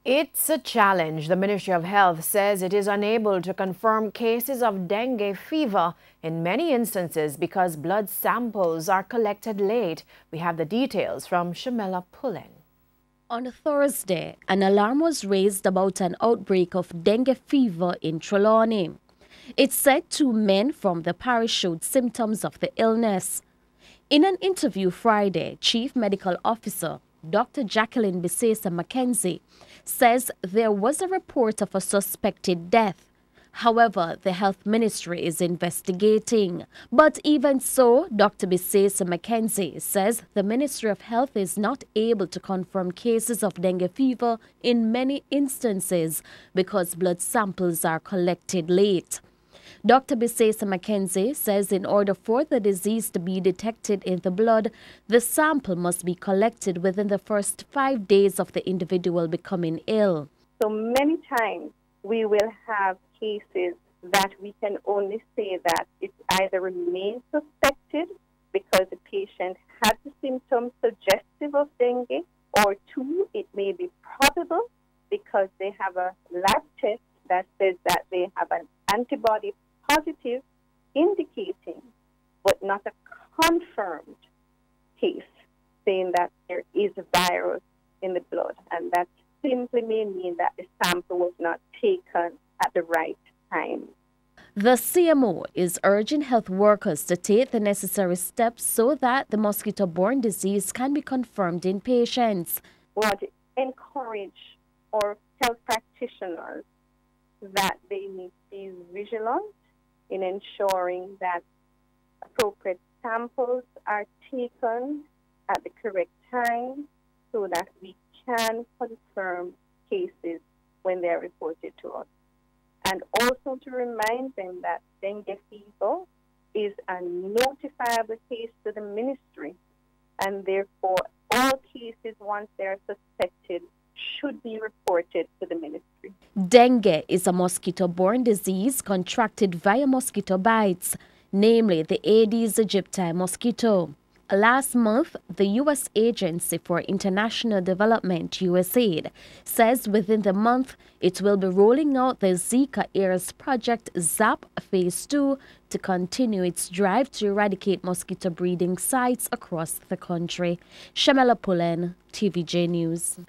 It's a challenge. The Ministry of Health says it is unable to confirm cases of dengue fever in many instances because blood samples are collected late. We have the details from Shamela Pullen. On Thursday, an alarm was raised about an outbreak of dengue fever in Trelawney. It's said 2 men from the parish showed symptoms of the illness. In an interview Friday, Chief Medical Officer Dr. Jacqueline Bisesa Mackenzie says there was a report of a suspected death. However, the health ministry is investigating. But even so, Dr. Bisesa Mackenzie says the Ministry of Health is not able to confirm cases of dengue fever in many instances because blood samples are collected late. Dr. Bisesa Mackenzie says in order for the disease to be detected in the blood, the sample must be collected within the first 5 days of the individual becoming ill. So many times we will have cases that we can only say that it either remains suspected because the patient had the symptoms suggestive of dengue, or 2, it may be probable because they have a lab test that says that they have an antibody positive indicating, but not a confirmed case saying that there is a virus in the blood, and that simply may mean that the sample was not taken at the right time. The CMO is urging health workers to take the necessary steps so that the mosquito-borne disease can be confirmed in patients. We want to encourage our health practitioners that they need to be vigilant in ensuring that appropriate samples are taken at the correct time so that we can confirm cases when they are reported to us. And also to remind them that dengue fever is a notifiable case to the ministry, and therefore all cases, once they are suspected, should be reported to the ministry. Dengue is a mosquito-borne disease contracted via mosquito bites, namely the Aedes aegypti mosquito. Last month, the U.S. Agency for International Development, USAID, says within the month it will be rolling out the Zika AIDS Project ZAP Phase 2 to continue its drive to eradicate mosquito breeding sites across the country. Shamela Pullen, TVJ News.